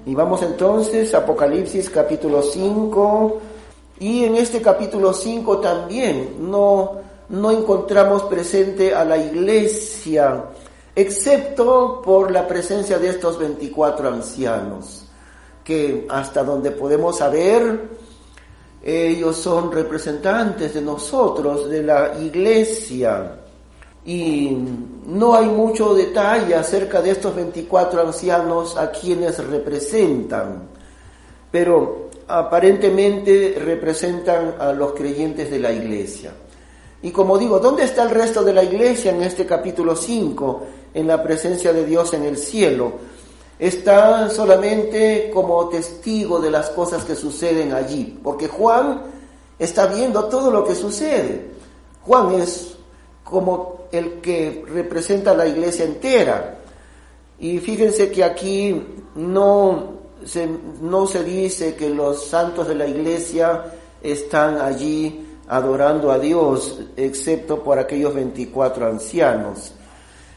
Y vamos entonces a Apocalipsis capítulo 5, y en este capítulo 5 también no encontramos presente a la iglesia, excepto por la presencia de estos 24 ancianos, que hasta donde podemos saber, ellos son representantes de nosotros, de la iglesia. Y no hay mucho detalle acerca de estos 24 ancianos a quienes representan, pero aparentemente representan a los creyentes de la iglesia. Y como digo, ¿dónde está el resto de la iglesia en este capítulo 5? En la presencia de Dios en el cielo. Está solamente como testigo de las cosas que suceden allí, porque Juan está viendo todo lo que sucede. Juan es como el que representa a la iglesia entera. Y fíjense que aquí no se dice que los santos de la iglesia están allí adorando a Dios, excepto por aquellos 24 ancianos.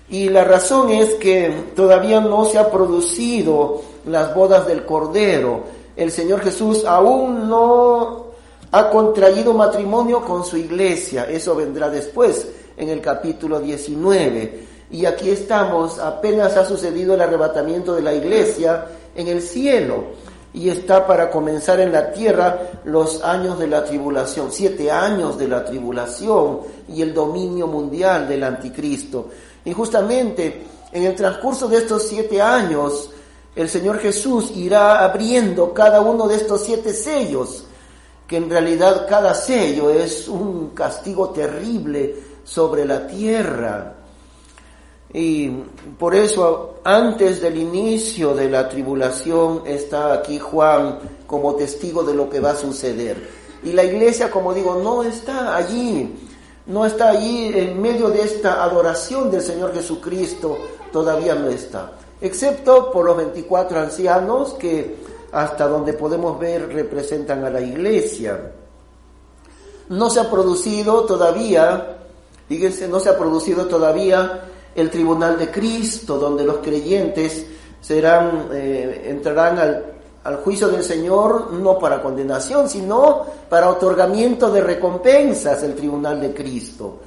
Y la razón es que todavía no se ha producido las bodas del Cordero. El Señor Jesús aún no ha contraído matrimonio con su iglesia. Eso vendrá después, en el capítulo 19. Y aquí estamos, apenas ha sucedido el arrebatamiento de la iglesia en el cielo. Y está para comenzar en la tierra los años de la tribulación, 7 años de la tribulación y el dominio mundial del anticristo. Y justamente en el transcurso de estos 7 años, el Señor Jesús irá abriendo cada uno de estos 7 sellos, que en realidad cada sello es un castigo terrible sobre la tierra. Y por eso, antes del inicio de la tribulación, está aquí Juan como testigo de lo que va a suceder. Y la iglesia, como digo, no está allí en medio de esta adoración del Señor Jesucristo, todavía no está. Excepto por los 24 ancianos que, hasta donde podemos ver, representan a la iglesia. No se ha producido todavía, el tribunal de Cristo, donde los creyentes entrarán al juicio del Señor, no para condenación, sino para otorgamiento de recompensas, el tribunal de Cristo.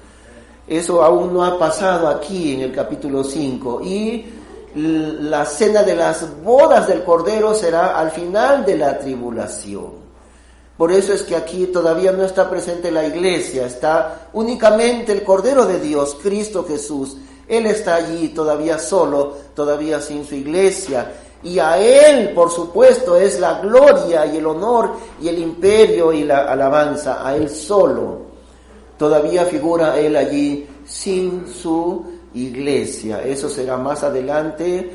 Eso aún no ha pasado aquí en el capítulo 5. Y la cena de las bodas del Cordero será al final de la tribulación. Por eso es que aquí todavía no está presente la iglesia, está únicamente el Cordero de Dios, Cristo Jesús. Él está allí todavía solo, todavía sin su iglesia. Y a Él, por supuesto, es la gloria y el honor y el imperio y la alabanza, a Él solo. Todavía figura Él allí sin su iglesia. Eso será más adelante,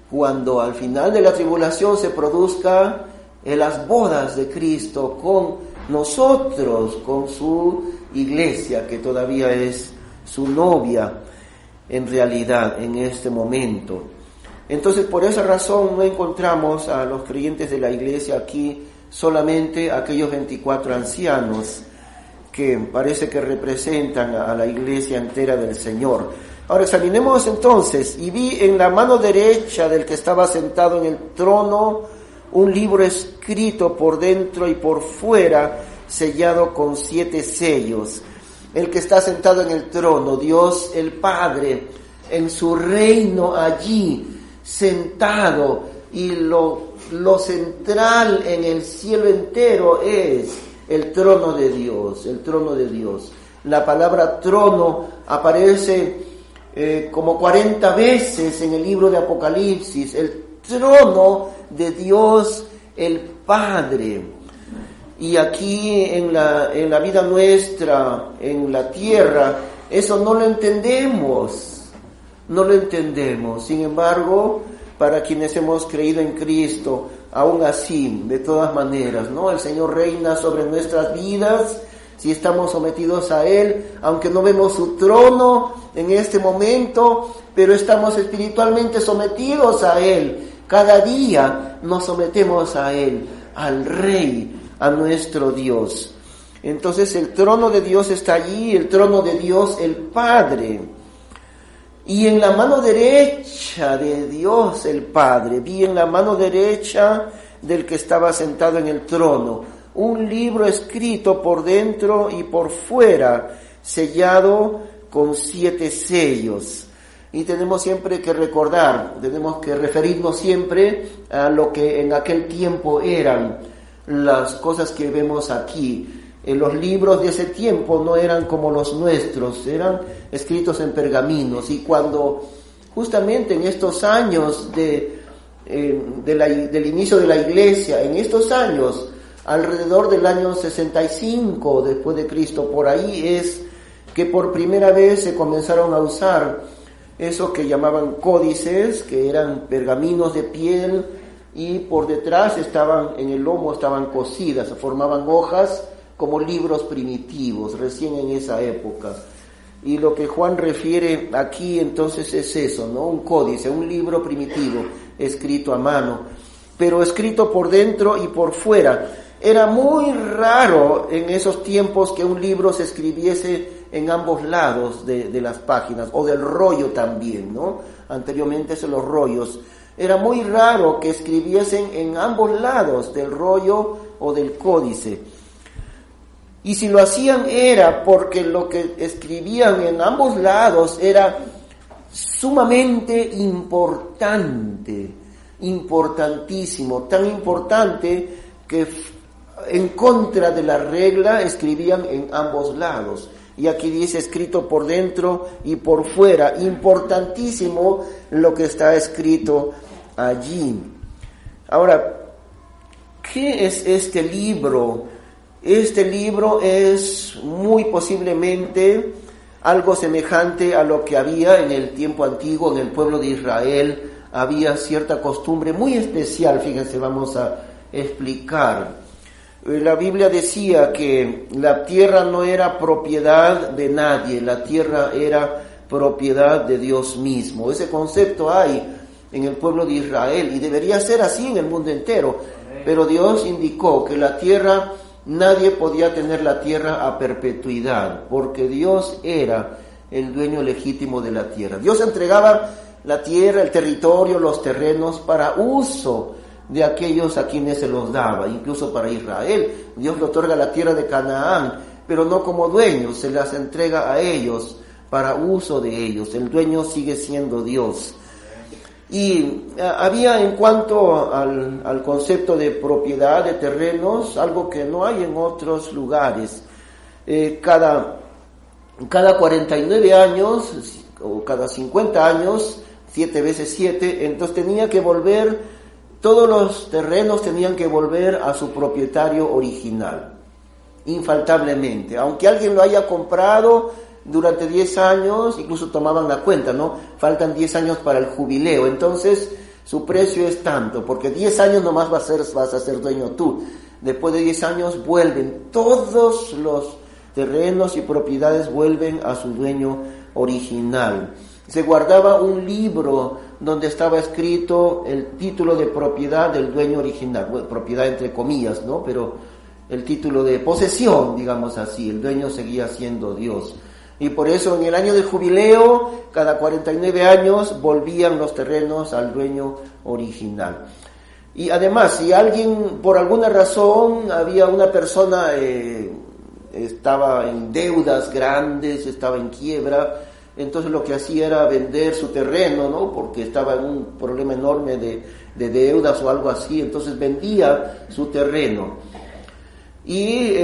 cuando al final de la tribulación se produzca las bodas de Cristo con nosotros, con su iglesia, que todavía es su novia en realidad en este momento. Entonces, por esa razón no encontramos a los creyentes de la iglesia aquí, solamente aquellos 24 ancianos que parece que representan a la iglesia entera del Señor. Ahora examinemos entonces, y vi en la mano derecha del que estaba sentado en el trono un libro escrito por dentro y por fuera, sellado con 7 sellos. El que está sentado en el trono, Dios el Padre, en su reino allí, sentado, y lo central en el cielo entero es el trono de Dios, el trono de Dios. La palabra trono aparece como 40 veces en el libro de Apocalipsis, el trono de Dios el Padre. Y aquí en la vida nuestra, en la tierra, eso no lo entendemos. Sin embargo, para quienes hemos creído en Cristo, aún así, de todas maneras, ¿no? El Señor reina sobre nuestras vidas, si estamos sometidos a Él, aunque no vemos su trono en este momento, pero estamos espiritualmente sometidos a Él. Cada día nos sometemos a Él, al Rey, a nuestro Dios. Entonces el trono de Dios está allí, el trono de Dios el Padre. Y en la mano derecha de Dios el Padre, vi en la mano derecha del que estaba sentado en el trono, un libro escrito por dentro y por fuera, sellado con 7 sellos. Y tenemos siempre que recordar, tenemos que referirnos siempre a lo que en aquel tiempo eran las cosas que vemos aquí. Los libros de ese tiempo no eran como los nuestros, eran escritos en pergaminos. Y cuando justamente en estos años del inicio de la iglesia, en estos años, alrededor del año 65 después de Cristo, por ahí es que por primera vez se comenzaron a usar esos que llamaban códices, que eran pergaminos de piel, y por detrás en el lomo estaban cosidas, se formaban hojas como libros primitivos, recién en esa época. Y lo que Juan refiere aquí entonces es eso, ¿no? Un códice, un libro primitivo, escrito a mano, pero escrito por dentro y por fuera. Era muy raro en esos tiempos que un libro se escribiese en ambos lados de las páginas, o del rollo también, ¿no? Anteriormente son los rollos. Era muy raro que escribiesen en ambos lados del rollo o del códice. Y si lo hacían era porque lo que escribían en ambos lados era sumamente importante, importantísimo, tan importante que en contra de la regla escribían en ambos lados. Y aquí dice escrito por dentro y por fuera, importantísimo lo que está escrito allí. Ahora, ¿qué es este libro? Este libro es muy posiblemente algo semejante a lo que había en el tiempo antiguo, en el pueblo de Israel. Había cierta costumbre muy especial, fíjense, vamos a explicar. La Biblia decía que la tierra no era propiedad de nadie, la tierra era propiedad de Dios mismo. Ese concepto hay en el pueblo de Israel y debería ser así en el mundo entero. Pero Dios indicó que la tierra, nadie podía tener la tierra a perpetuidad, porque Dios era el dueño legítimo de la tierra. Dios entregaba la tierra, el territorio, los terrenos para uso de aquellos a quienes se los daba, incluso para Israel. Dios le otorga la tierra de Canaán, pero no como dueño, se las entrega a ellos para uso de ellos. El dueño sigue siendo Dios. Y había en cuanto al concepto de propiedad de terrenos, algo que no hay en otros lugares. Cada 49 años, o cada 50 años, 7 veces 7, entonces tenía que volver, todos los terrenos tenían que volver a su propietario original, infaltablemente. Aunque alguien lo haya comprado durante 10 años, incluso tomaban la cuenta, ¿no? Faltan 10 años para el jubileo, entonces su precio es tanto, porque 10 años nomás vas a ser dueño tú. Después de 10 años vuelven, todos los terrenos y propiedades vuelven a su dueño original. Se guardaba un libro donde estaba escrito el título de propiedad del dueño original, bueno, propiedad entre comillas, ¿no? Pero el título de posesión, digamos así, el dueño seguía siendo Dios. Y por eso en el año del jubileo, cada 49 años, volvían los terrenos al dueño original. Y además, si alguien, por alguna razón, había una persona, estaba en deudas grandes, estaba en quiebra, entonces lo que hacía era vender su terreno, ¿no? Porque estaba en un problema enorme de deudas o algo así, entonces vendía su terreno. Y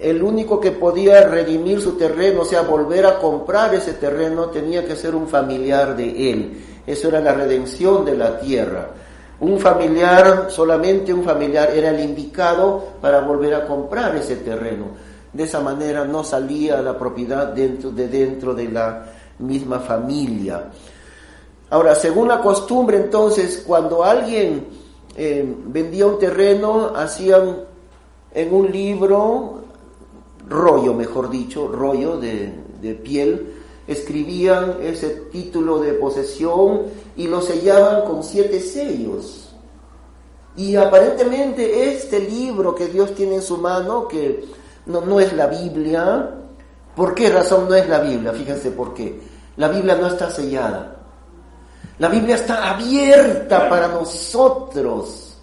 el único que podía redimir su terreno, o sea, volver a comprar ese terreno, tenía que ser un familiar de él. Eso era la redención de la tierra. Un familiar, solamente un familiar era el indicado para volver a comprar ese terreno. De esa manera no salía la propiedad dentro de la misma familia. Ahora, según la costumbre, entonces, cuando alguien vendía un terreno, hacían en un libro, rollo de piel, escribían ese título de posesión y lo sellaban con 7 sellos. Y aparentemente este libro que Dios tiene en su mano, que no es la Biblia. ¿Por qué razón no es la Biblia? Fíjense por qué. La Biblia no está sellada. La Biblia está abierta para nosotros.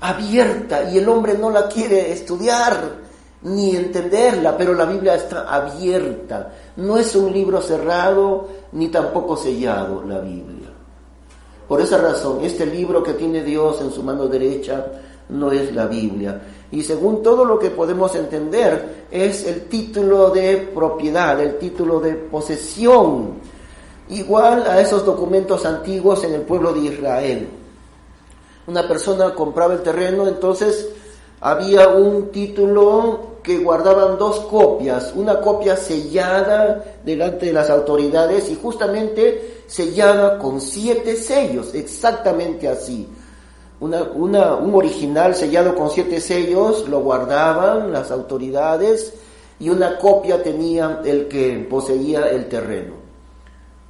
Abierta, y el hombre no la quiere estudiar ni entenderla, pero la Biblia está abierta. No es un libro cerrado ni tampoco sellado la Biblia. Por esa razón, este libro que tiene Dios en su mano derecha no es la Biblia. Y según todo lo que podemos entender, es el título de propiedad, el título de posesión, igual a esos documentos antiguos en el pueblo de Israel. Una persona compraba el terreno, entonces había un título que guardaban 2 copias, una copia sellada delante de las autoridades y justamente sellada con 7 sellos, exactamente así. Un original sellado con 7 sellos lo guardaban las autoridades y una copia tenía el que poseía el terreno.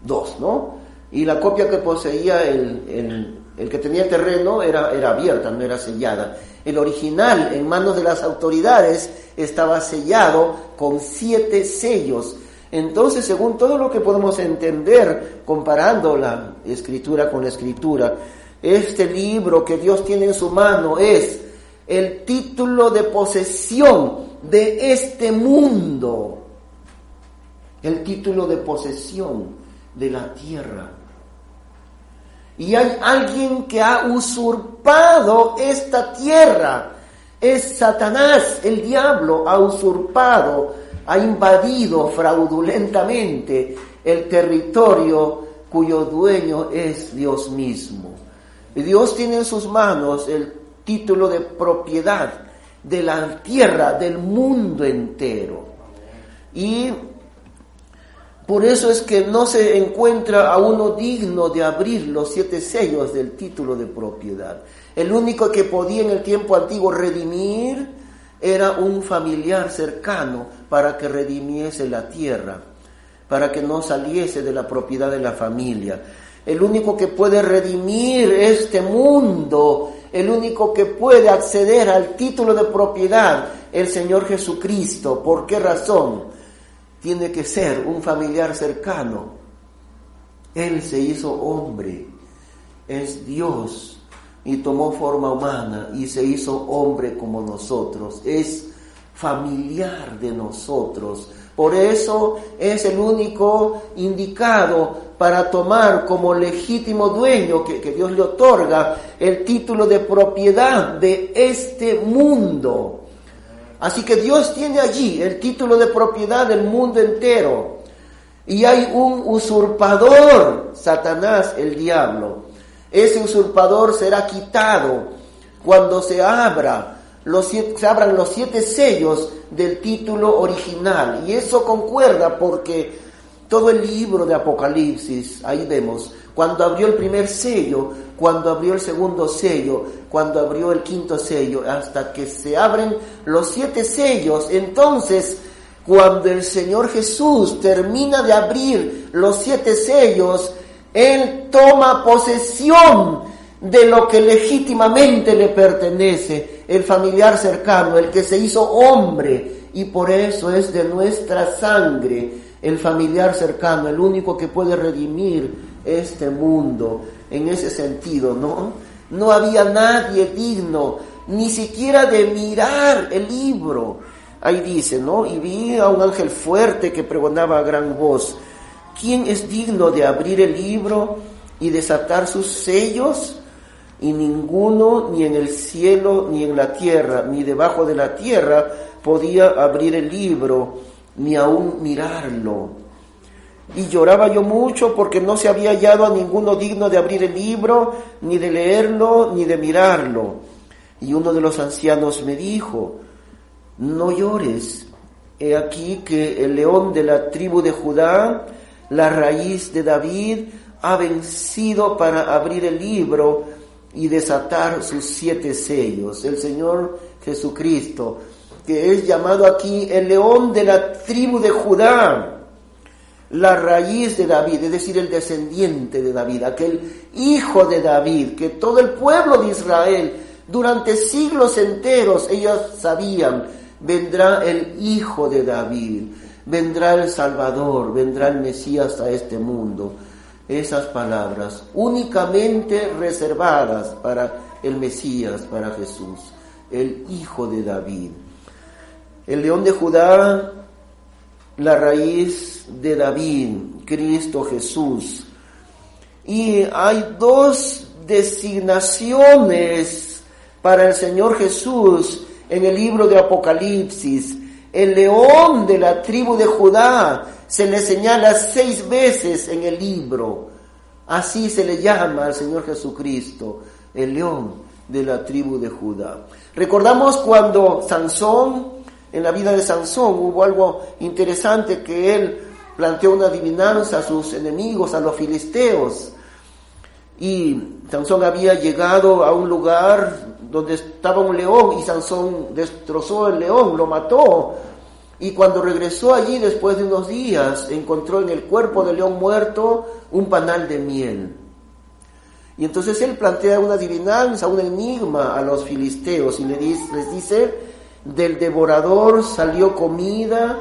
2, ¿no? Y la copia que poseía el que tenía el terreno era abierta, no era sellada. El original en manos de las autoridades estaba sellado con 7 sellos. Entonces, según todo lo que podemos entender, comparando la Escritura con la Escritura, este libro que Dios tiene en su mano es el título de posesión de este mundo. El título de posesión de la tierra. Y hay alguien que ha usurpado esta tierra. Es Satanás, el diablo, ha usurpado, ha invadido fraudulentamente el territorio cuyo dueño es Dios mismo. Y Dios tiene en sus manos el título de propiedad de la tierra, del mundo entero. Y por eso es que no se encuentra a uno digno de abrir los 7 sellos del título de propiedad. El único que podía en el tiempo antiguo redimir era un familiar cercano para que redimiese la tierra, para que no saliese de la propiedad de la familia. El único que puede redimir este mundo, el único que puede acceder al título de propiedad, el Señor Jesucristo. ¿Por qué razón? Tiene que ser un familiar cercano. Él se hizo hombre, es Dios, y tomó forma humana y se hizo hombre como nosotros, es familiar de nosotros. Por eso es el único indicado para tomar como legítimo dueño que Dios le otorga el título de propiedad de este mundo. Así que Dios tiene allí el título de propiedad del mundo entero. Y hay un usurpador, Satanás, el diablo. Ese usurpador será quitado cuando se abran los 7 sellos del título original. Y eso concuerda porque todo el libro de Apocalipsis, ahí vemos, cuando abrió el primer sello, cuando abrió el segundo sello, cuando abrió el quinto sello, hasta que se abren los 7 sellos, entonces cuando el Señor Jesús termina de abrir los 7 sellos, Él toma posesión de lo que legítimamente le pertenece, el familiar cercano, el que se hizo hombre, y por eso es de nuestra sangre, el familiar cercano, el único que puede redimir este mundo. En ese sentido, no había nadie digno, ni siquiera de mirar el libro. Ahí dice, y vi a un ángel fuerte que pregonaba a gran voz: ¿quién es digno de abrir el libro y desatar sus sellos? Y ninguno, ni en el cielo, ni en la tierra, ni debajo de la tierra, podía abrir el libro, ni aún mirarlo. Y lloraba yo mucho porque no se había hallado a ninguno digno de abrir el libro, ni de leerlo, ni de mirarlo. Y uno de los ancianos me dijo: no llores, he aquí que el león de la tribu de Judá, la raíz de David, ha vencido para abrir el libro y desatar sus 7 sellos. El Señor Jesucristo, que es llamado aquí el león de la tribu de Judá, la raíz de David, es decir, el descendiente de David, aquel hijo de David, que todo el pueblo de Israel, durante siglos enteros, ellos sabían, vendrá el hijo de David, vendrá el Salvador, vendrá el Mesías a este mundo. Esas palabras únicamente reservadas para el Mesías, para Jesús, el Hijo de David. El León de Judá, la raíz de David, Cristo Jesús. Y hay dos designaciones para el Señor Jesús en el libro de Apocalipsis. El león de la tribu de Judá se le señala 6 veces en el libro. Así se le llama al Señor Jesucristo, el león de la tribu de Judá. Recordamos cuando Sansón, en la vida de Sansón, hubo algo interesante, que él planteó una adivinanza a sus enemigos, a los filisteos. Y Sansón había llegado a un lugar donde estaba un león y Sansón destrozó el león, lo mató. Y cuando regresó allí después de unos días, encontró en el cuerpo del león muerto un panal de miel. Y entonces él plantea una adivinanza, un enigma a los filisteos y les dice: del devorador salió comida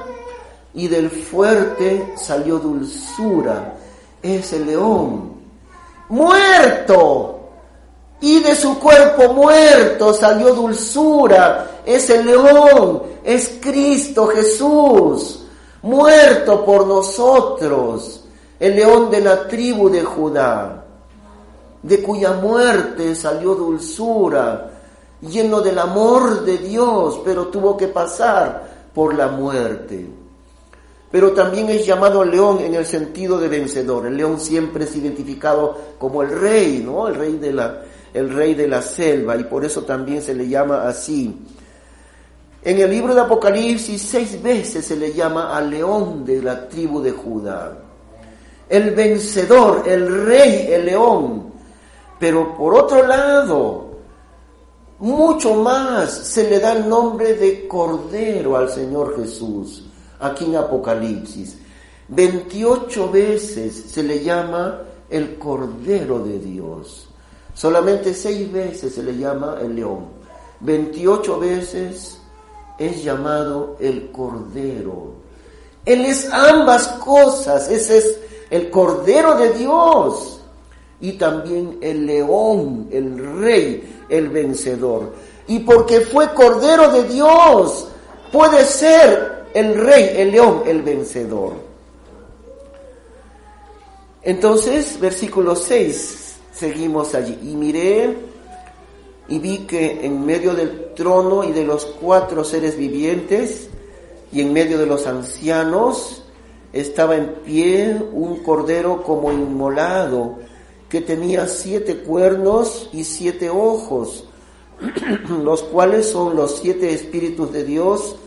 y del fuerte salió dulzura. Es el león muerto, y de su cuerpo muerto salió dulzura. Es el león, es Cristo Jesús, muerto por nosotros, el león de la tribu de Judá, de cuya muerte salió dulzura, lleno del amor de Dios, pero tuvo que pasar por la muerte. Pero también es llamado león en el sentido de vencedor. El león siempre es identificado como el rey, ¿no? El rey de la selva, y por eso también se le llama así. En el libro de Apocalipsis 6 veces se le llama al león de la tribu de Judá. El vencedor, el rey, el león. Pero por otro lado, mucho más se le da el nombre de Cordero al Señor Jesús. Aquí en Apocalipsis 28 veces se le llama el Cordero de Dios. Solamente 6 veces se le llama el león. 28 veces es llamado el Cordero. Él es ambas cosas. Ese es el Cordero de Dios y también el león, el rey, el vencedor. Y porque fue Cordero de Dios, puede ser el rey, el león, el vencedor. Entonces, versículo 6, seguimos allí. Y miré y vi que en medio del trono y de los 4 seres vivientes y en medio de los ancianos estaba en pie un cordero como inmolado, que tenía 7 cuernos y 7 ojos, los cuales son los 7 espíritus de Dios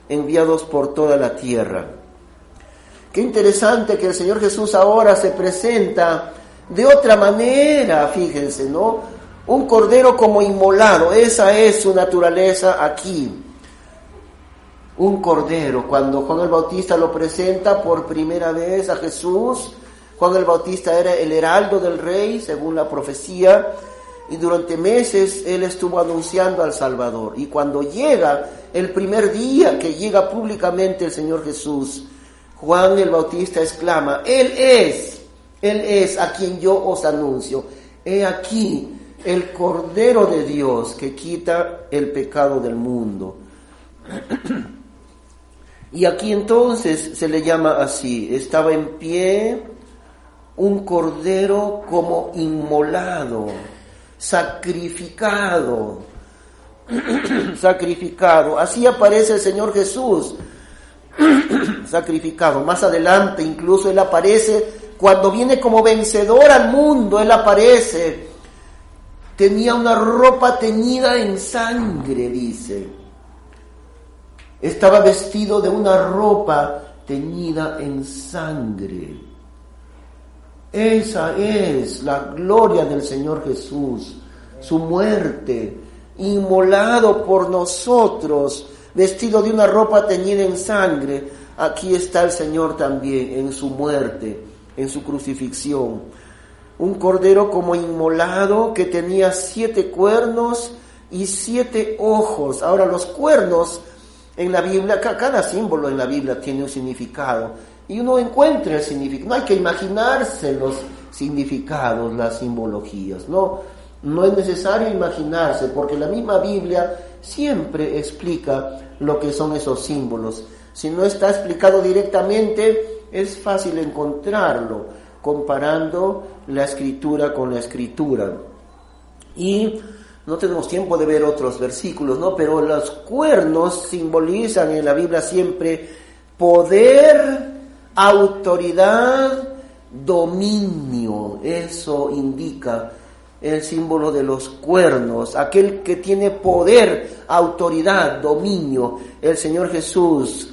enviados por toda la tierra. Qué interesante que el Señor Jesús ahora se presenta de otra manera, fíjense, ¿no? Un cordero como inmolado, esa es su naturaleza aquí. Un cordero, cuando Juan el Bautista lo presenta por primera vez a Jesús, Juan el Bautista era el heraldo del rey, según la profecía, y durante meses él estuvo anunciando al Salvador. Y cuando llega el primer día que llega públicamente el Señor Jesús, Juan el Bautista exclama: Él es a quien yo os anuncio. He aquí el Cordero de Dios que quita el pecado del mundo. Y aquí entonces se le llama así: estaba en pie un cordero como inmolado, sacrificado. Así aparece el Señor Jesús, sacrificado. Más adelante incluso Él aparece cuando viene como vencedor al mundo. Él aparece, tenía una ropa teñida en sangre, dice. Estaba vestido de una ropa teñida en sangre. Esa es la gloria del Señor Jesús, su muerte, inmolado por nosotros, vestido de una ropa teñida en sangre. Aquí está el Señor también en su muerte, en su crucifixión. Un cordero como inmolado que tenía 7 cuernos y 7 ojos. Ahora, los cuernos En la Biblia, cada símbolo en la Biblia tiene un significado y uno encuentra el significado. No hay que imaginarse los significados, las simbologías, no es necesario imaginarse, porque la misma Biblia siempre explica lo que son esos símbolos. Si no está explicado directamente, es fácil encontrarlo comparando la Escritura con la Escritura. Y no tenemos tiempo de ver otros versículos, ¿no? Pero los cuernos simbolizan en la Biblia siempre poder, autoridad, dominio. Eso indica el símbolo de los cuernos, aquel que tiene poder, autoridad, dominio, el Señor Jesús,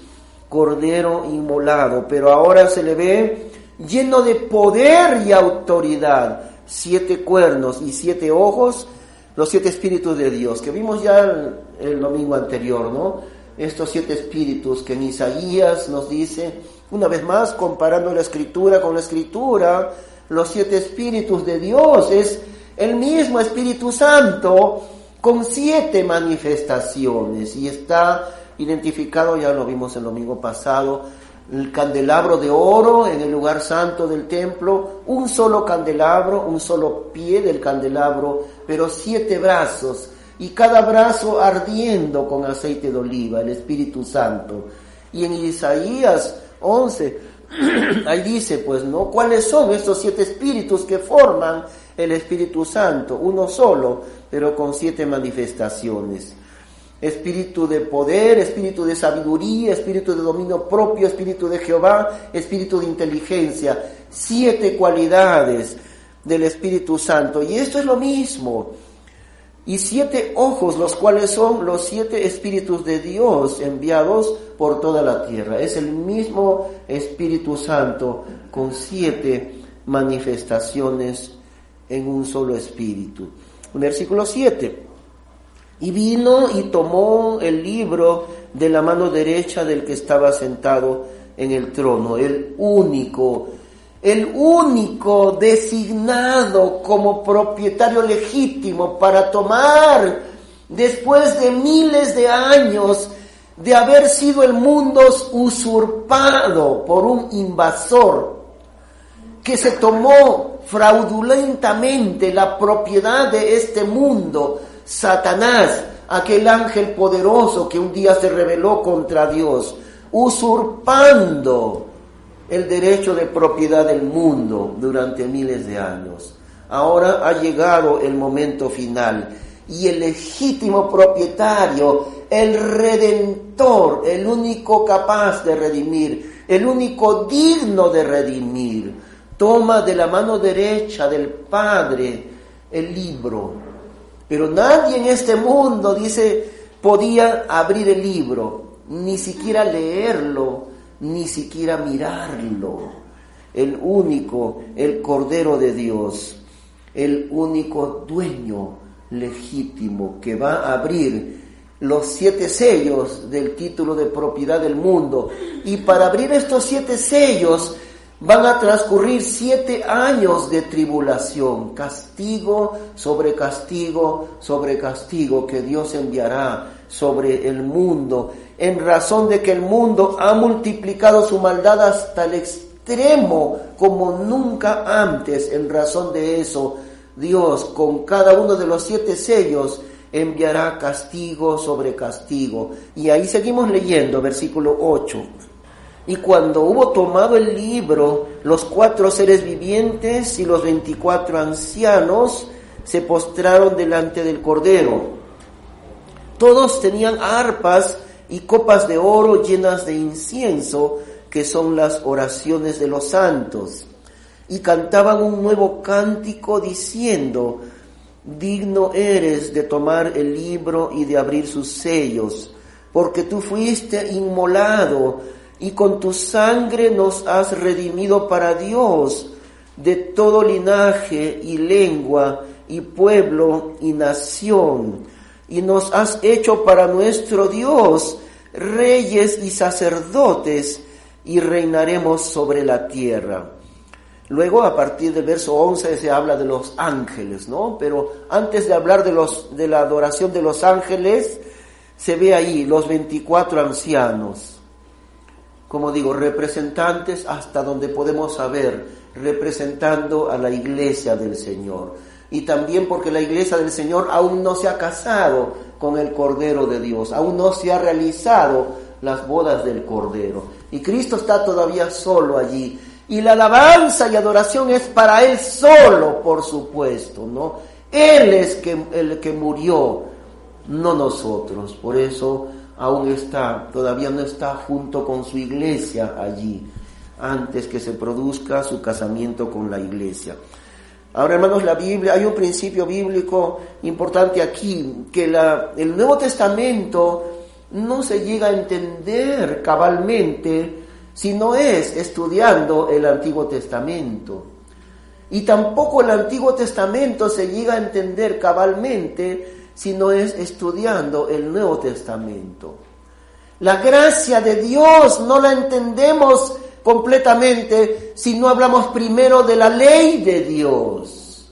Cordero inmolado, pero ahora se le ve lleno de poder y autoridad, 7 cuernos y 7 ojos, los 7 espíritus de Dios, que vimos ya el domingo anterior, ¿no? Estos 7 espíritus que en Isaías nos dice, una vez más, comparando la Escritura con la Escritura, los 7 espíritus de Dios es el mismo Espíritu Santo con 7 manifestaciones, y está identificado, ya lo vimos el domingo pasado, el candelabro de oro en el lugar santo del templo, un solo candelabro, un solo pie del candelabro, pero 7 brazos, y cada brazo ardiendo con aceite de oliva, el Espíritu Santo. Y en Isaías 11, ahí dice, pues, ¿no? ¿Cuáles son estos 7 espíritus que forman el Espíritu Santo? Uno solo, pero con 7 manifestaciones. Espíritu de poder, espíritu de sabiduría, espíritu de dominio propio, espíritu de Jehová, espíritu de inteligencia. 7 cualidades del Espíritu Santo. Y esto es lo mismo. Y 7 ojos, los cuales son los 7 espíritus de Dios enviados por toda la tierra. Es el mismo Espíritu Santo con 7 manifestaciones en un solo espíritu. Versículo 7. Y vino y tomó el libro de la mano derecha del que estaba sentado en el trono, el único designado como propietario legítimo para tomar, después de miles de años de haber sido el mundo usurpado por un invasor, que se tomó fraudulentamente la propiedad de este mundo, Satanás, aquel ángel poderoso que un día se rebeló contra Dios, usurpando el derecho de propiedad del mundo durante miles de años. Ahora ha llegado el momento final y el legítimo propietario, el redentor, el único capaz de redimir, el único digno de redimir, toma de la mano derecha del Padre el libro. Pero nadie en este mundo, dice, podía abrir el libro, ni siquiera leerlo, ni siquiera mirarlo. El único, el Cordero de Dios, el único dueño legítimo que va a abrir los 7 sellos del título de propiedad del mundo. Y para abrir estos 7 sellos van a transcurrir 7 años de tribulación, castigo sobre castigo sobre castigo que Dios enviará sobre el mundo, en razón de que el mundo ha multiplicado su maldad hasta el extremo como nunca antes. En razón de eso, Dios con cada uno de los 7 sellos enviará castigo sobre castigo. Y ahí seguimos leyendo, versículo 8. Y cuando hubo tomado el libro, los 4 seres vivientes y los 24 ancianos se postraron delante del Cordero. Todos tenían arpas y copas de oro llenas de incienso, que son las oraciones de los santos. Y cantaban un nuevo cántico diciendo: digno eres de tomar el libro y de abrir sus sellos, porque tú fuiste inmolado y con tu sangre nos has redimido para Dios de todo linaje y lengua y pueblo y nación, y nos has hecho para nuestro Dios reyes y sacerdotes, y reinaremos sobre la tierra. Luego, a partir del verso 11, se habla de los ángeles, ¿no? Pero antes de hablar de la adoración de los ángeles, se ve ahí los 24 ancianos, como digo, representantes hasta donde podemos saber, representando a la iglesia del Señor. Y también porque la iglesia del Señor aún no se ha casado con el Cordero de Dios, aún no se ha realizado las bodas del Cordero. Y Cristo está todavía solo allí. Y la alabanza y adoración es para Él solo, por supuesto, ¿no? Él es el que murió, no nosotros. Por eso todavía no está junto con su iglesia allí, antes que se produzca su casamiento con la iglesia. Ahora, hermanos, la Biblia, hay un principio bíblico importante aquí, que el Nuevo Testamento no se llega a entender cabalmente si no es estudiando el Antiguo Testamento. Y tampoco el Antiguo Testamento se llega a entender cabalmente si no es estudiando el Nuevo Testamento. La gracia de Dios no la entendemos completamente si no hablamos primero de la ley de Dios.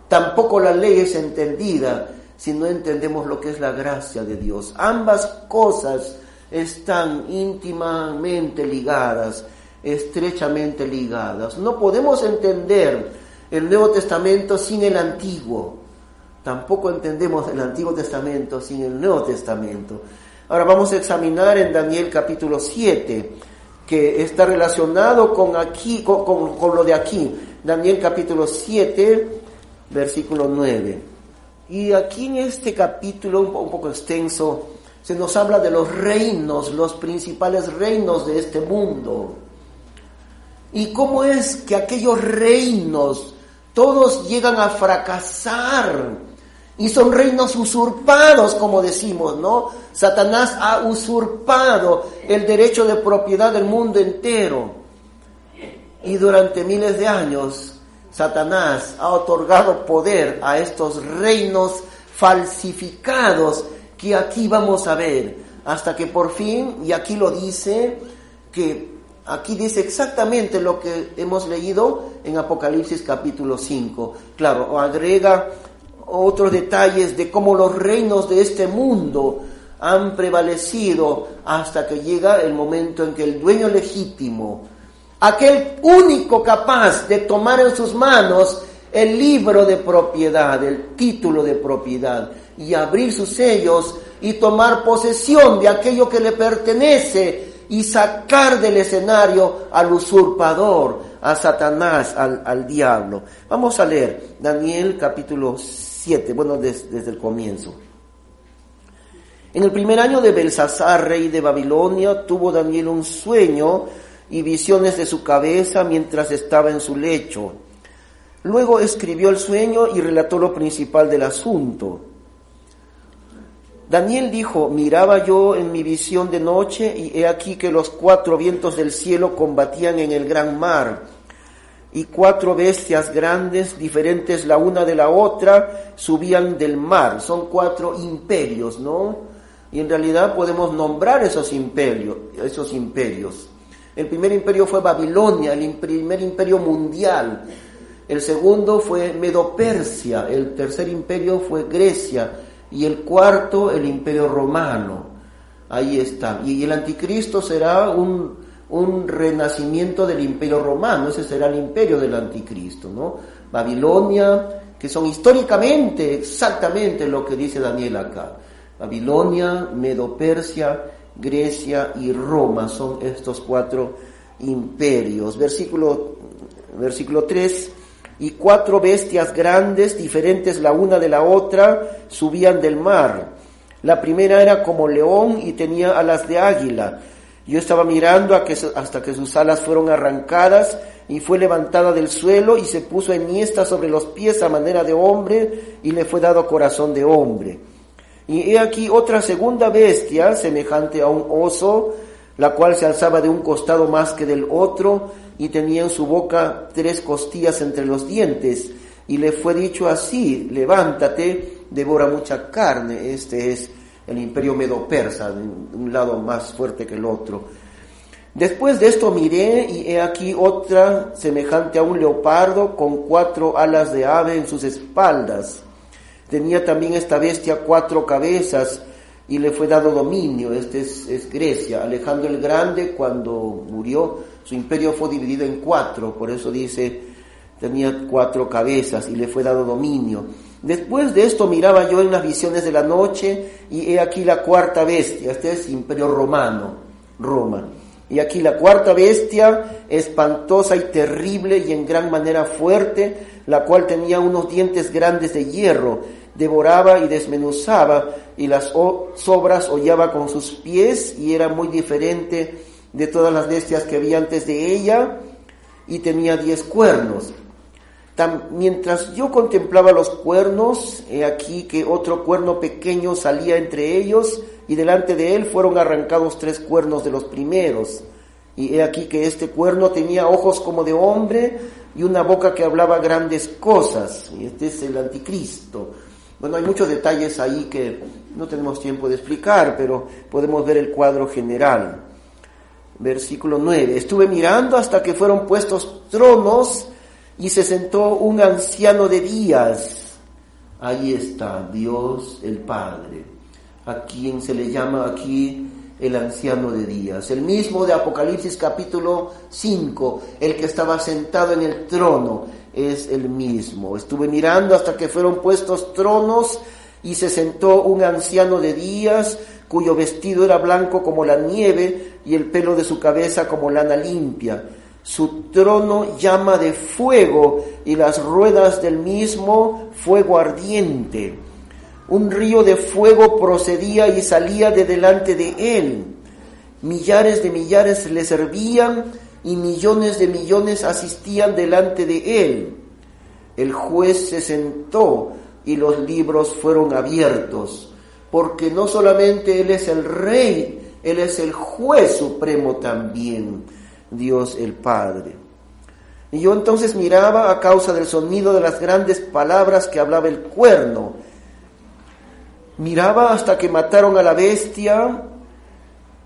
Tampoco la ley es entendida si no entendemos lo que es la gracia de Dios. Ambas cosas están íntimamente ligadas, estrechamente ligadas. No podemos entender el Nuevo Testamento sin el Antiguo. Tampoco entendemos el Antiguo Testamento sin el Nuevo Testamento. Ahora vamos a examinar en Daniel capítulo 7, que está relacionado con lo de aquí. Daniel capítulo 7, versículo 9. Y aquí en este capítulo, un poco extenso, se nos habla de los reinos, los principales reinos de este mundo. Y cómo es que aquellos reinos todos llegan a fracasar. Y son reinos usurpados, como decimos, ¿no? Satanás ha usurpado el derecho de propiedad del mundo entero. Y durante miles de años, Satanás ha otorgado poder a estos reinos falsificados que aquí vamos a ver. Hasta que por fin, y aquí lo dice, que aquí dice exactamente lo que hemos leído en Apocalipsis capítulo 5. Claro, agrega otros detalles de cómo los reinos de este mundo han prevalecido hasta que llega el momento en que el dueño legítimo, aquel único capaz de tomar en sus manos el libro de propiedad, el título de propiedad, y abrir sus sellos y tomar posesión de aquello que le pertenece y sacar del escenario al usurpador, a Satanás, al diablo. Vamos a leer Daniel capítulo 7, desde el comienzo. En el primer año de Belsasar, rey de Babilonia, tuvo Daniel un sueño y visiones de su cabeza mientras estaba en su lecho. Luego escribió el sueño y relató lo principal del asunto. Daniel dijo: miraba yo en mi visión de noche, y he aquí que los 4 vientos del cielo combatían en el gran mar, y 4 bestias grandes, diferentes la una de la otra, subían del mar. Son 4 imperios, ¿no? Y en realidad podemos nombrar esos imperios. El primer imperio fue Babilonia, el primer imperio mundial. El segundo fue Medo-Persia. El tercer imperio fue Grecia. Y el cuarto, el imperio romano. Ahí está. Y el anticristo será un renacimiento del imperio romano. Ese será el imperio del anticristo, ¿no? Babilonia, que son históricamente exactamente lo que dice Daniel acá. Babilonia, Medo-Persia, Grecia y Roma son estos 4 imperios. Versículo 3. Y 4 bestias grandes, diferentes la una de la otra, subían del mar. La primera era como león y tenía alas de águila. Yo estaba mirando hasta que sus alas fueron arrancadas, y fue levantada del suelo y se puso enhiesta sobre los pies a manera de hombre, y le fue dado corazón de hombre. Y he aquí otra segunda bestia, semejante a un oso, la cual se alzaba de un costado más que del otro, y tenía en su boca 3 costillas entre los dientes, y le fue dicho así: levántate, devora mucha carne. Este es el imperio medo-persa, de un lado más fuerte que el otro. Después de esto miré, y he aquí otra semejante a un leopardo, con 4 alas de ave en sus espaldas. Tenía también esta bestia 4 cabezas, y le fue dado dominio. Este es Grecia. Alejandro el Grande, cuando murió, su imperio fue dividido en 4, por eso dice, tenía 4 cabezas y le fue dado dominio. Después de esto miraba yo en las visiones de la noche, y he aquí la cuarta bestia. Este es imperio romano, Roma. Y aquí la cuarta bestia, espantosa y terrible y en gran manera fuerte, la cual tenía unos dientes grandes de hierro, devoraba y desmenuzaba, y las sobras hollaba con sus pies, y era muy diferente de todas las bestias que había antes de ella, y tenía 10 cuernos. Mientras yo contemplaba los cuernos, he aquí que otro cuerno pequeño salía entre ellos, y delante de él fueron arrancados 3 cuernos de los primeros. Y he aquí que este cuerno tenía ojos como de hombre, y una boca que hablaba grandes cosas. Y este es el anticristo. Bueno, hay muchos detalles ahí que no tenemos tiempo de explicar, pero podemos ver el cuadro general. Versículo 9. Estuve mirando hasta que fueron puestos tronos, y se sentó un anciano de días. Ahí está Dios el Padre, a quien se le llama aquí el anciano de días, el mismo de Apocalipsis capítulo 5, el que estaba sentado en el trono, es el mismo. Estuve mirando hasta que fueron puestos tronos, y se sentó un anciano de días, cuyo vestido era blanco como la nieve, y el pelo de su cabeza como lana limpia. Su trono llama de fuego, y las ruedas del mismo fuego ardiente. Un río de fuego procedía y salía de delante de él. Millares de millares le servían, y millones de millones asistían delante de él. El juez se sentó, y los libros fueron abiertos, porque no solamente él es el rey, él es el juez supremo también, Dios el Padre. Y yo entonces miraba a causa del sonido de las grandes palabras que hablaba el cuerno. Miraba hasta que mataron a la bestia.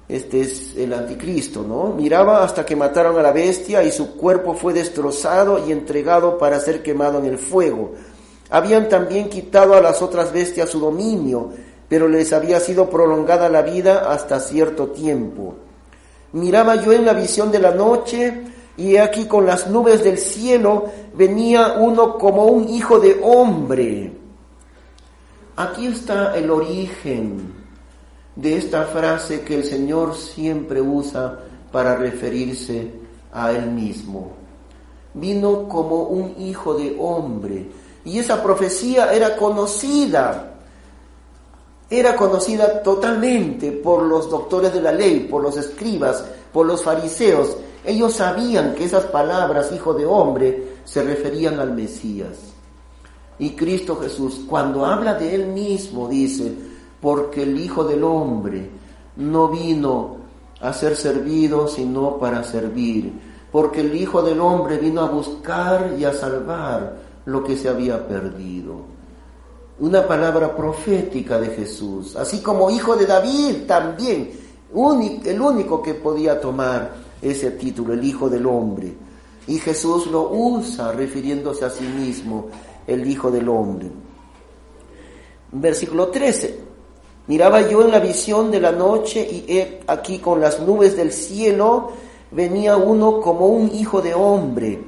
Este es el anticristo, ¿no? Miraba hasta que mataron a la bestia, y su cuerpo fue destrozado y entregado para ser quemado en el fuego. Habían también quitado a las otras bestias su dominio, pero les había sido prolongada la vida hasta cierto tiempo. Miraba yo en la visión de la noche, y he aquí con las nubes del cielo venía uno como un hijo de hombre. Aquí está el origen de esta frase que el Señor siempre usa para referirse a Él mismo. Vino como un hijo de hombre, y esa profecía era conocida totalmente por los doctores de la ley, por los escribas, por los fariseos. Ellos sabían que esas palabras, hijo de hombre, se referían al Mesías. Y Cristo Jesús, cuando habla de Él mismo, dice, porque el Hijo del Hombre no vino a ser servido, sino para servir. Porque el Hijo del Hombre vino a buscar y a salvar lo que se había perdido. Una palabra profética de Jesús, así como hijo de David también, el único que podía tomar ese título, el Hijo del Hombre. Y Jesús lo usa refiriéndose a sí mismo, el Hijo del Hombre. Versículo 13. Miraba yo en la visión de la noche, y he aquí con las nubes del cielo venía uno como un hijo de hombre,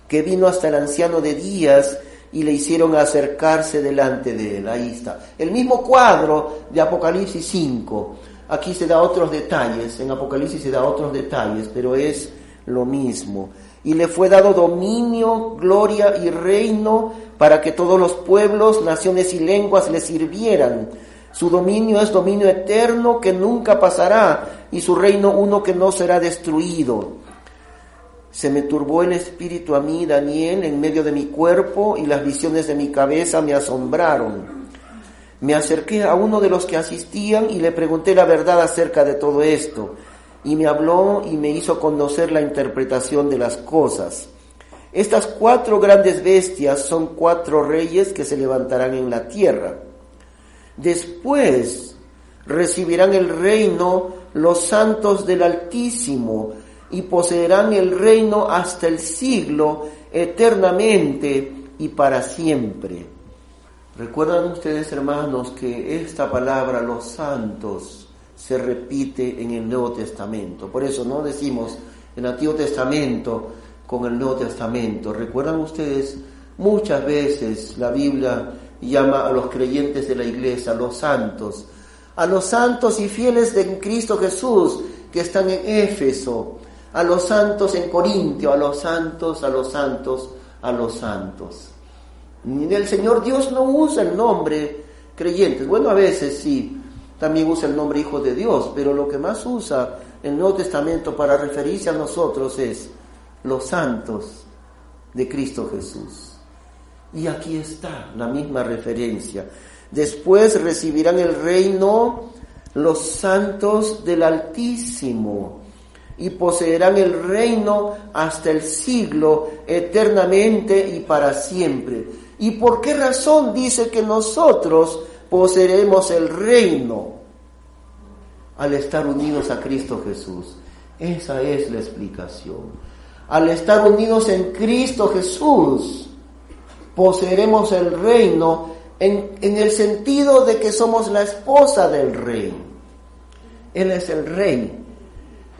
que vino hasta el anciano de días, y le hicieron acercarse delante de él. Ahí está. El mismo cuadro de Apocalipsis 5. Aquí se da otros detalles, en Apocalipsis se da otros detalles, pero es lo mismo. Y le fue dado dominio, gloria y reino, para que todos los pueblos, naciones y lenguas le sirvieran. Su dominio es dominio eterno que nunca pasará, y su reino uno que no será destruido. Se me turbó el espíritu a mí, Daniel, en medio de mi cuerpo, y las visiones de mi cabeza me asombraron. Me acerqué a uno de los que asistían y le pregunté la verdad acerca de todo esto, y me habló y me hizo conocer la interpretación de las cosas. Estas 4 grandes bestias son 4 reyes que se levantarán en la tierra. Después recibirán el reino los santos del Altísimo, y poseerán el reino hasta el siglo, eternamente y para siempre. Recuerdan ustedes, hermanos, que esta palabra, los santos, se repite en el Nuevo Testamento. Por eso no decimos el Antiguo Testamento con el Nuevo Testamento. Recuerdan ustedes, muchas veces la Biblia llama a los creyentes de la iglesia, a los santos y fieles de Cristo Jesús que están en Éfeso, a los santos en Corintio, a los santos. El Señor Dios no usa el nombre creyentes. Bueno, a veces sí, también usa el nombre hijos de Dios, pero lo que más usa el Nuevo Testamento para referirse a nosotros es los santos de Cristo Jesús. Y aquí está la misma referencia. Después recibirán el reino los santos del Altísimo y poseerán el reino hasta el siglo, eternamente y para siempre. ¿Y por qué razón dice que nosotros poseeremos el reino? Al estar unidos a Cristo Jesús. Esa es la explicación. Al estar unidos en Cristo Jesús, poseeremos el reino en el sentido de que somos la esposa del rey. Él es el rey.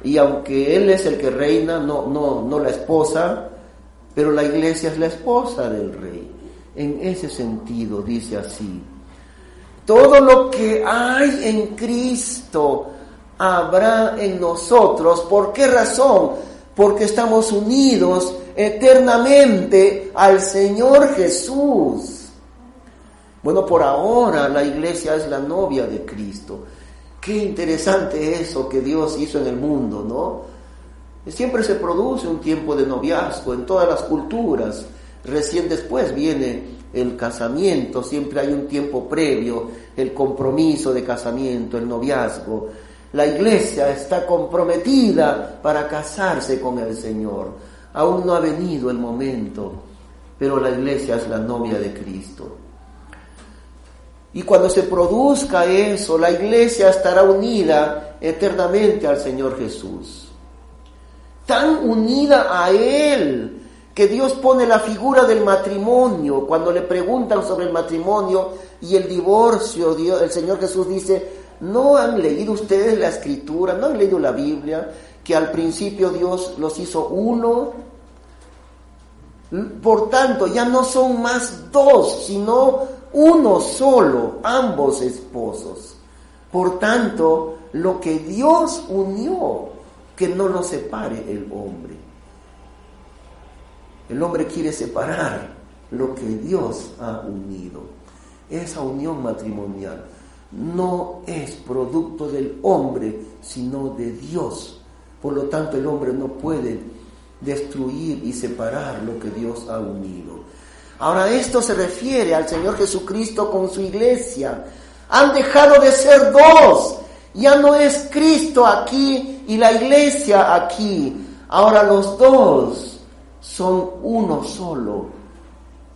Y aunque Él es el que reina, no la esposa, pero la iglesia es la esposa del rey. En ese sentido dice así: todo lo que hay en Cristo habrá en nosotros. ¿Por qué razón? Porque estamos unidos eternamente al Señor Jesús. Bueno, por ahora la iglesia es la novia de Cristo. Qué interesante eso que Dios hizo en el mundo, ¿no? Siempre se produce un tiempo de noviazgo en todas las culturas. Recién después viene el casamiento, siempre hay un tiempo previo, el compromiso de casamiento, el noviazgo. La iglesia está comprometida para casarse con el Señor. Aún no ha venido el momento, pero la iglesia es la novia de Cristo. Y cuando se produzca eso, la iglesia estará unida eternamente al Señor Jesús. Tan unida a Él, que Dios pone la figura del matrimonio. Cuando le preguntan sobre el matrimonio y el divorcio, el Señor Jesús dice: ¿no han leído ustedes la Escritura? ¿No han leído la Biblia? Que al principio Dios los hizo uno. Por tanto, ya no son más dos, sino uno solo, ambos esposos. Por tanto, lo que Dios unió, que no lo separe el hombre. El hombre quiere separar lo que Dios ha unido. Esa unión matrimonial no es producto del hombre, sino de Dios. Por lo tanto, el hombre no puede destruir y separar lo que Dios ha unido. Ahora, esto se refiere al Señor Jesucristo con su iglesia. Han dejado de ser dos. Ya no es Cristo aquí y la iglesia aquí. Ahora los dos son uno solo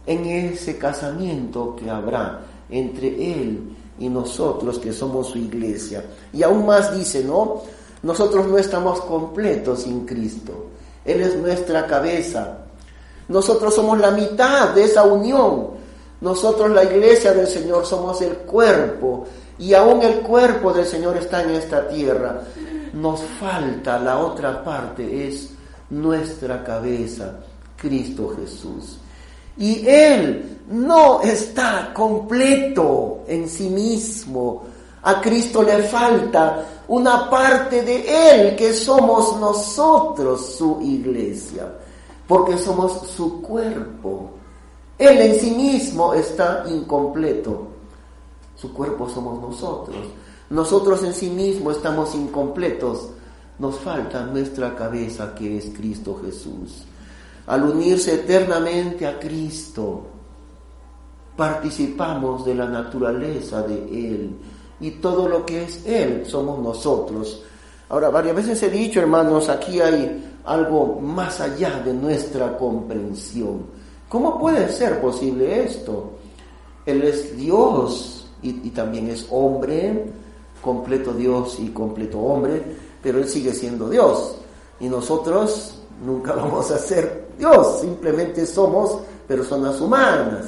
en ese casamiento que habrá entre Él y nosotros, que somos su iglesia. Y aún más dice, ¿no? Nosotros no estamos completos sin Cristo. Él es nuestra cabeza. Nosotros somos la mitad de esa unión. Nosotros, la iglesia del Señor, somos el cuerpo. Y aún el cuerpo del Señor está en esta tierra. Nos falta la otra parte, es nuestra cabeza, Cristo Jesús. Y Él no está completo en sí mismo. A Cristo le falta una parte de Él, que somos nosotros, su iglesia, porque somos su cuerpo. Él en sí mismo está incompleto. Su cuerpo somos nosotros. Nosotros en sí mismos estamos incompletos. Nos falta nuestra cabeza, que es Cristo Jesús. Al unirse eternamente a Cristo, participamos de la naturaleza de Él. Y todo lo que es Él somos nosotros. Ahora, varias veces he dicho, hermanos, aquí hay algo más allá de nuestra comprensión. ¿Cómo puede ser posible esto? Él es Dios y también es hombre, completo Dios y completo hombre, pero Él sigue siendo Dios. Y nosotros nunca vamos a ser Dios, simplemente somos personas humanas.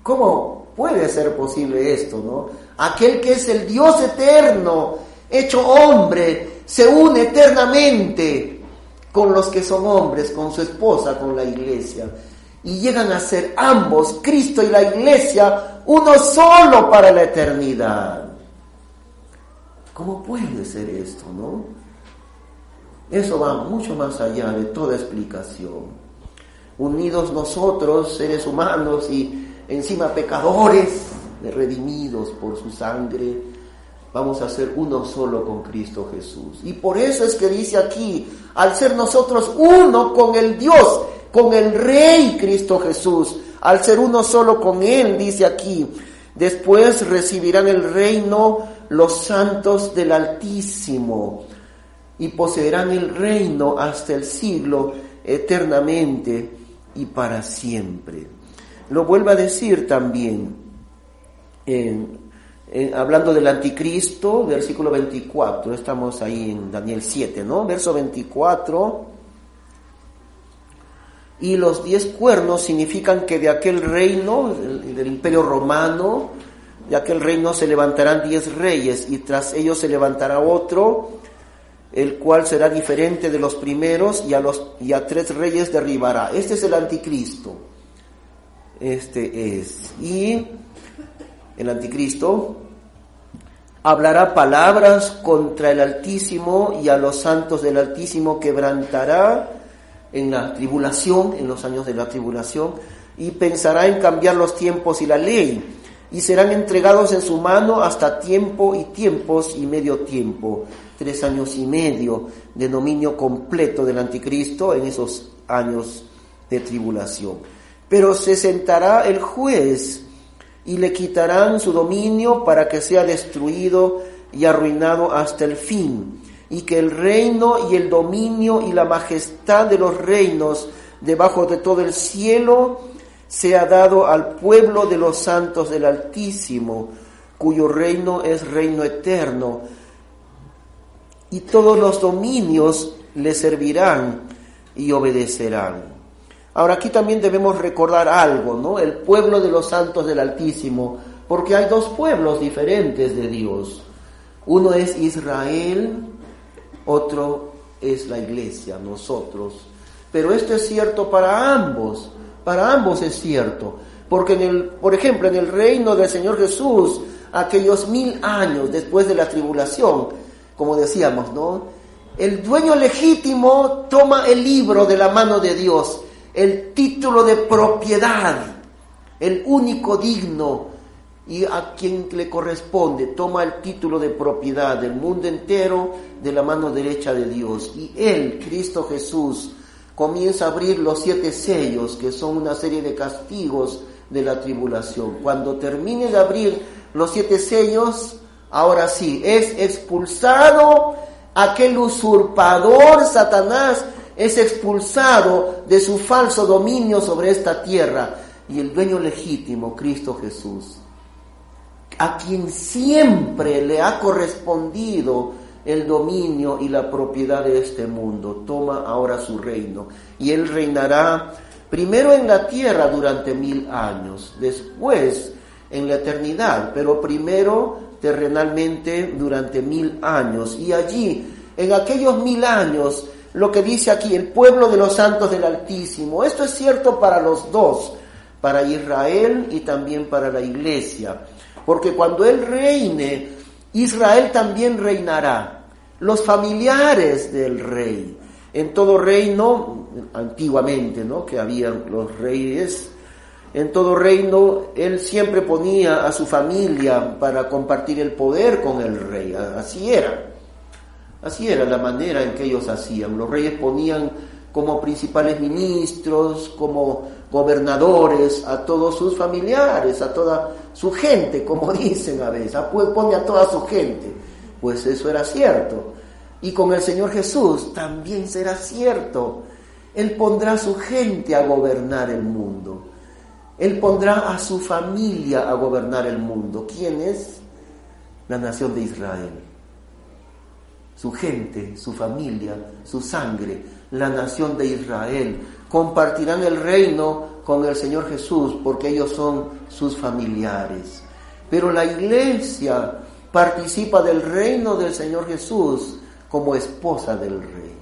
¿Cómo puede ser posible esto, no? Aquel que es el Dios eterno, hecho hombre, se une eternamente con los que son hombres, con su esposa, con la iglesia. Y llegan a ser ambos, Cristo y la iglesia, uno solo para la eternidad. ¿Cómo puede ser esto, no? Eso va mucho más allá de toda explicación. Unidos nosotros, seres humanos, y encima pecadores, redimidos por su sangre, vamos a ser uno solo con Cristo Jesús. Y por eso es que dice aquí, al ser nosotros uno con el Dios, con el Rey Cristo Jesús, al ser uno solo con Él, dice aquí, después recibirán el reino los santos del Altísimo y poseerán el reino hasta el siglo eternamente y para siempre. Lo vuelve a decir también, hablando del anticristo, versículo 24, estamos ahí en Daniel 7, ¿no? Verso 24, y los 10 cuernos significan que de aquel reino, del imperio romano, de aquel reino se levantarán 10 reyes, y tras ellos se levantará otro, el cual será diferente de los primeros, y a 3 reyes derribará. Este es el anticristo. Y el anticristo hablará palabras contra el Altísimo, y a los santos del Altísimo quebrantará en la tribulación, en los años de la tribulación, y pensará en cambiar los tiempos y la ley, y serán entregados en su mano hasta tiempo y tiempos y medio tiempo, 3 años y medio de dominio completo del anticristo en esos años de tribulación. Pero se sentará el juez y le quitarán su dominio para que sea destruido y arruinado hasta el fin, y que el reino y el dominio y la majestad de los reinos debajo de todo el cielo sea dado al pueblo de los santos del Altísimo, cuyo reino es reino eterno, y todos los dominios le servirán y obedecerán. Ahora aquí también debemos recordar algo, ¿no? El pueblo de los santos del Altísimo, porque hay 2 pueblos diferentes de Dios. Uno es Israel, otro es la iglesia, nosotros. Pero esto es cierto para ambos es cierto, porque por ejemplo, en el reino del Señor Jesús, aquellos 1000 años después de la tribulación, como decíamos, ¿no? El dueño legítimo toma el libro de la mano de Dios, el título de propiedad, el único digno, y a quien le corresponde, toma el título de propiedad del mundo entero de la mano derecha de Dios. Y Él, Cristo Jesús, comienza a abrir los 7 sellos, que son una serie de castigos de la tribulación. Cuando termine de abrir los 7 sellos, ahora sí, es expulsado aquel usurpador, Satanás, es expulsado de su falso dominio sobre esta tierra, y el dueño legítimo, Cristo Jesús, a quien siempre le ha correspondido el dominio y la propiedad de este mundo, toma ahora su reino, y Él reinará primero en la tierra durante 1000 años, después en la eternidad, pero primero terrenalmente durante 1000 años, y allí, en aquellos 1000 años, lo que dice aquí, el pueblo de los santos del Altísimo, esto es cierto para los 2, para Israel y también para la iglesia, porque cuando Él reine, Israel también reinará, los familiares del rey. En todo reino, antiguamente, ¿no?, que habían los reyes, en todo reino Él siempre ponía a su familia para compartir el poder con el rey. Así era la manera en que ellos hacían. Los reyes ponían como principales ministros, como gobernadores a todos sus familiares, a toda su gente, como dicen a veces, pues pone a toda su gente. Pues eso era cierto. Y con el Señor Jesús también será cierto. Él pondrá a su gente a gobernar el mundo. Él pondrá a su familia a gobernar el mundo. ¿Quién es? La nación de Israel. Su gente, su familia, su sangre, la nación de Israel. Compartirán el reino con el Señor Jesús porque ellos son sus familiares. Pero la iglesia participa del reino del Señor Jesús como esposa del rey.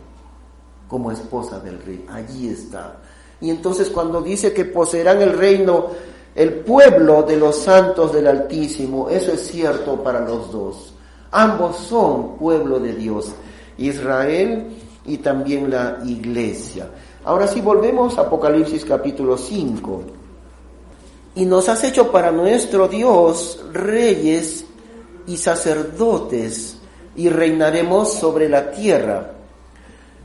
Como esposa del rey. Allí está. Y entonces cuando dice que poseerán el reino, el pueblo de los santos del Altísimo, eso es cierto para los dos. Ambos son pueblo de Dios, Israel y también la iglesia. Ahora sí, volvemos a Apocalipsis capítulo 5. Y nos has hecho para nuestro Dios reyes y sacerdotes, y reinaremos sobre la tierra.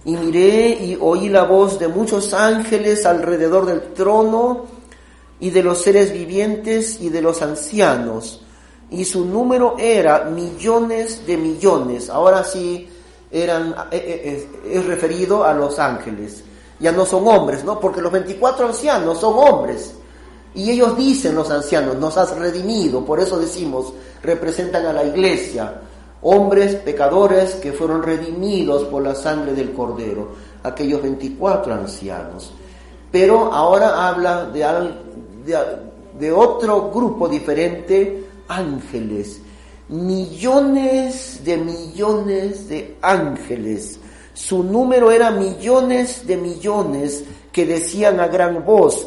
Y miré y oí la voz de muchos ángeles alrededor del trono, y de los seres vivientes y de los ancianos, y su número era millones de millones. Ahora sí es referido a los ángeles, ya no son hombres, ¿no? Porque los 24 ancianos son hombres, y ellos dicen, los ancianos, nos has redimido. Por eso decimos, representan a la iglesia, hombres pecadores que fueron redimidos por la sangre del Cordero, aquellos 24 ancianos. Pero ahora habla de otro grupo diferente, ángeles, millones de ángeles. Su número era millones de millones, que decían a gran voz: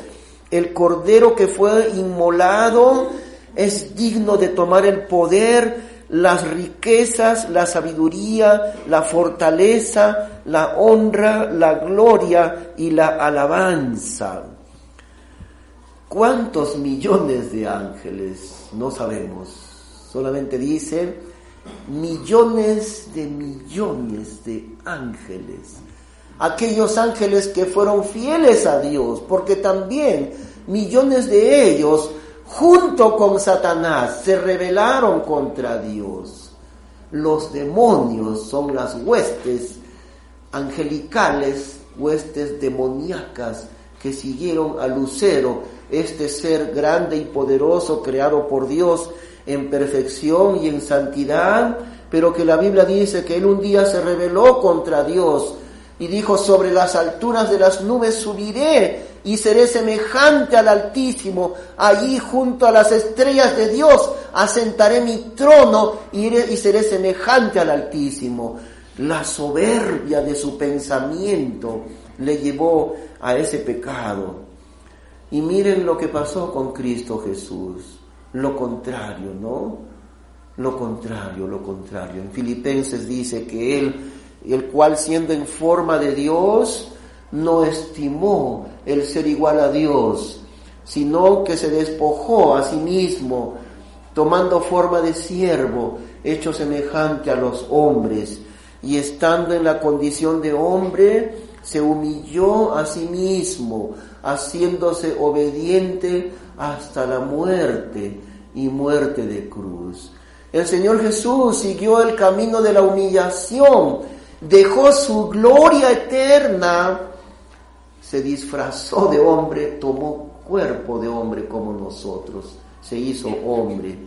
el Cordero que fue inmolado es digno de tomar el poder, las riquezas, la sabiduría, la fortaleza, la honra, la gloria y la alabanza. ¿Cuántos millones de ángeles? No sabemos. Solamente dice millones de ángeles. Aquellos ángeles que fueron fieles a Dios, porque también millones de ellos, junto con Satanás, se rebelaron contra Dios. Los demonios son las huestes angelicales, huestes demoníacas, que siguieron a Lucero, este ser grande y poderoso creado por Dios en perfección y en santidad, pero que la Biblia dice que él un día se rebeló contra Dios y dijo: sobre las alturas de las nubes subiré y seré semejante al Altísimo, allí junto a las estrellas de Dios asentaré mi trono y seré semejante al Altísimo. La soberbia de su pensamiento le llevó a ese pecado. Y miren lo que pasó con Cristo Jesús. Lo contrario, ¿no? Lo contrario. En Filipenses dice que Él, el cual siendo en forma de Dios, no estimó el ser igual a Dios, sino que se despojó a sí mismo, tomando forma de siervo, hecho semejante a los hombres, y estando en la condición de hombre, se humilló a sí mismo, haciéndose obediente hasta la muerte, y muerte de cruz. El Señor Jesús siguió el camino de la humillación, dejó su gloria eterna, se disfrazó de hombre, tomó cuerpo de hombre como nosotros, se hizo hombre,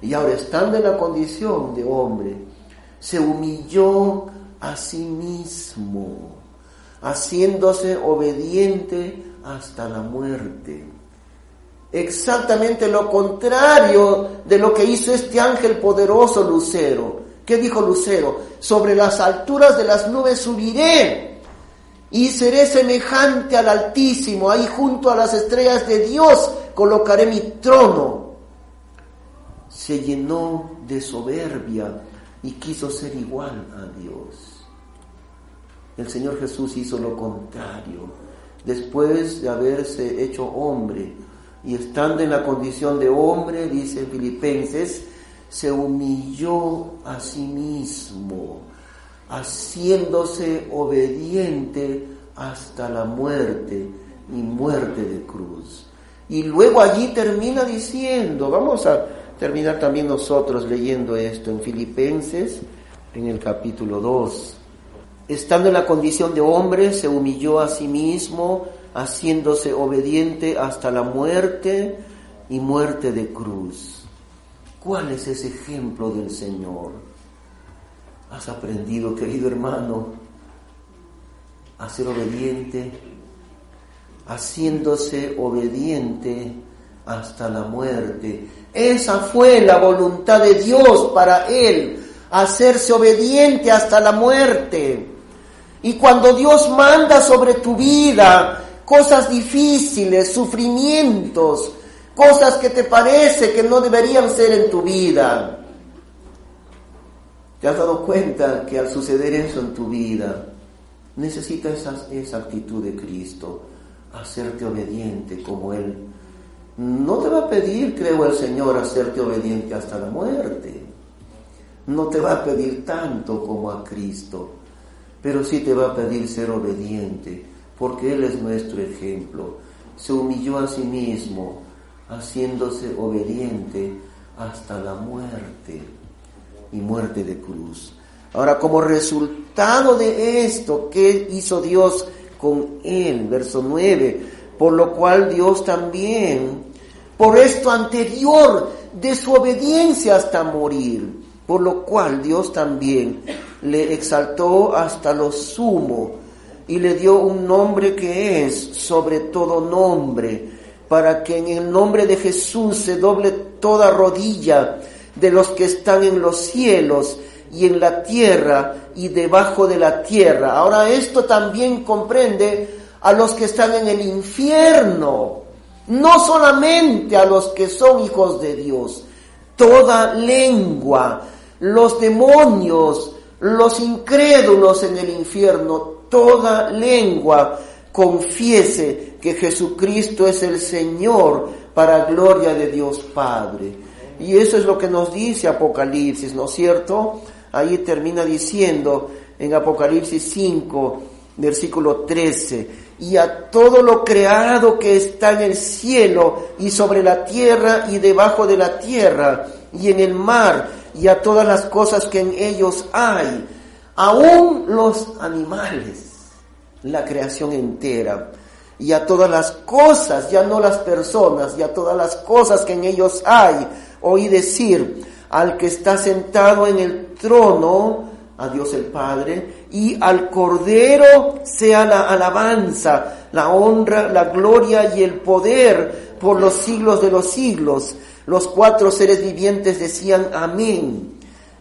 y ahora, estando en la condición de hombre, se humilló a sí mismo, haciéndose obediente hasta la muerte. Exactamente lo contrario de lo que hizo este ángel poderoso Lucero. ¿Qué dijo Lucero? Sobre las alturas de las nubes subiré y seré semejante al Altísimo, ahí junto a las estrellas de Dios colocaré mi trono. Se llenó de soberbia y quiso ser igual a Dios. El Señor Jesús hizo lo contrario. Después de haberse hecho hombre y estando en la condición de hombre, dice en Filipenses, se humilló a sí mismo, haciéndose obediente hasta la muerte y muerte de cruz. Y luego allí termina diciendo, vamos a terminar también nosotros leyendo esto en Filipenses, en el capítulo 2. Estando en la condición de hombre, se humilló a sí mismo, haciéndose obediente hasta la muerte y muerte de cruz. ¿Cuál es ese ejemplo del Señor? ¿Has aprendido, querido hermano? a ser obediente, haciéndose obediente hasta la muerte. Esa fue la voluntad de Dios para él, hacerse obediente hasta la muerte. Y cuando Dios manda sobre tu vida cosas difíciles, sufrimientos, cosas que te parece que no deberían ser en tu vida, ¿te has dado cuenta que al suceder eso en tu vida, necesitas esa actitud de Cristo, hacerte obediente como Él? No te va a pedir, creo el Señor, hacerte obediente hasta la muerte. No te va a pedir tanto como a Cristo, pero sí te va a pedir ser obediente, porque Él es nuestro ejemplo. Se humilló a sí mismo, haciéndose obediente hasta la muerte, y muerte de cruz. Ahora, como resultado de esto, ¿qué hizo Dios con Él? Verso 9, por lo cual Dios también, por esto anterior de su obediencia hasta morir, por lo cual Dios también le exaltó hasta lo sumo y le dio un nombre que es sobre todo nombre, para que en el nombre de Jesús se doble toda rodilla de los que están en los cielos y en la tierra y debajo de la tierra. Ahora esto también comprende a los que están en el infierno, no solamente a los que son hijos de Dios. Toda lengua, los demonios, los incrédulos en el infierno, toda lengua confiese que Jesucristo es el Señor, para gloria de Dios Padre. Y eso es lo que nos dice Apocalipsis, ¿no es cierto? Ahí termina diciendo en Apocalipsis 5, versículo 13, y a todo lo creado que está en el cielo y sobre la tierra y debajo de la tierra y en el mar, y a todas las cosas que en ellos hay, aún los animales, la creación entera, y a todas las cosas, ya no las personas, y a todas las cosas que en ellos hay, oí decir al que está sentado en el trono, a Dios el Padre, y al Cordero sea la alabanza, la honra, la gloria y el poder por los siglos de los siglos. Los 4 seres vivientes decían amén,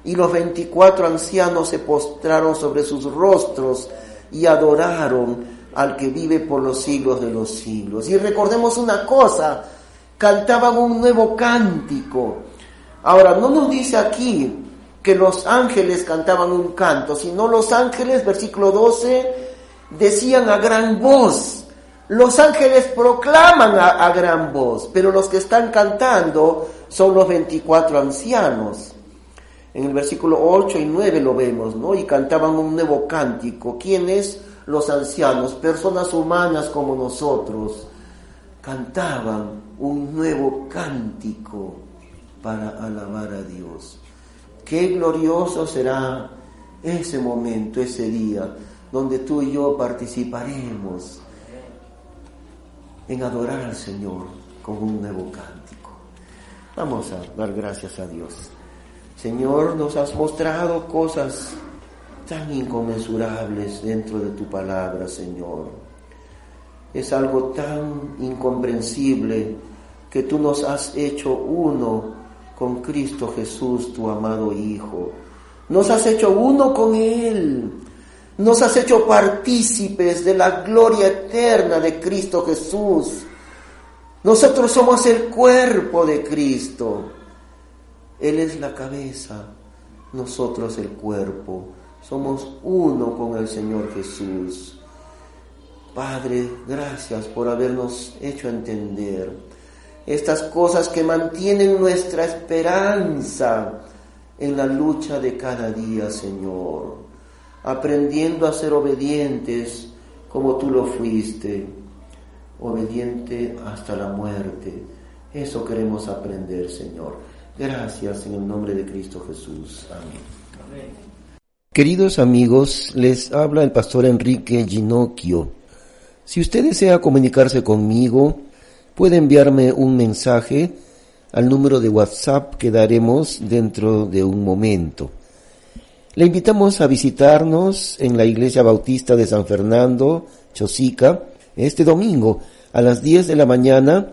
y los 24 ancianos se postraron sobre sus rostros y adoraron al que vive por los siglos de los siglos. Y recordemos una cosa, cantaban un nuevo cántico. Ahora, no nos dice aquí que los ángeles cantaban un canto, sino los ángeles, versículo 12, decían a gran voz. Los ángeles proclaman a gran voz, pero los que están cantando son los 24 ancianos. En el versículo 8 y 9 lo vemos, ¿no? Y cantaban un nuevo cántico. ¿Quiénes? Los ancianos, personas humanas como nosotros, cantaban un nuevo cántico para alabar a Dios. Qué glorioso será ese momento, ese día, donde tú y yo participaremos en adorar al Señor con un nuevo cántico. Vamos a dar gracias a Dios. Señor, nos has mostrado cosas tan inconmensurables dentro de tu palabra, Señor. Es algo tan incomprensible que tú nos has hecho uno con Cristo Jesús, tu amado Hijo. Nos has hecho uno con Él. Nos has hecho partícipes de la gloria eterna de Cristo Jesús. Nosotros somos el cuerpo de Cristo. Él es la cabeza, nosotros el cuerpo. Somos uno con el Señor Jesús. Padre, gracias por habernos hecho entender estas cosas que mantienen nuestra esperanza en la lucha de cada día, Señor, aprendiendo a ser obedientes como tú lo fuiste, obediente hasta la muerte. Eso queremos aprender, Señor. Gracias en el nombre de Cristo Jesús. Amén. Amén. Queridos amigos, les habla el pastor Enrique Ginocchio. Si usted desea comunicarse conmigo, puede enviarme un mensaje al número de WhatsApp que daremos dentro de un momento. Le invitamos a visitarnos en la Iglesia Bautista de San Fernando, Chosica, este domingo a las 10 de la mañana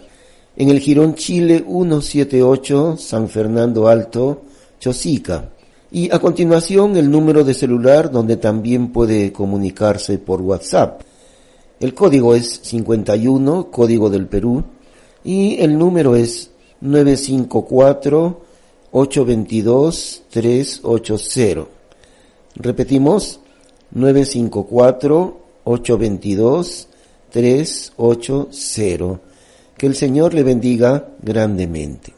en el Jirón Chile 178, San Fernando Alto, Chosica. Y a continuación el número de celular donde también puede comunicarse por WhatsApp. El código es 51, código del Perú, y el número es 954-822-380. Repetimos, 954-822-380. Que el Señor le bendiga grandemente.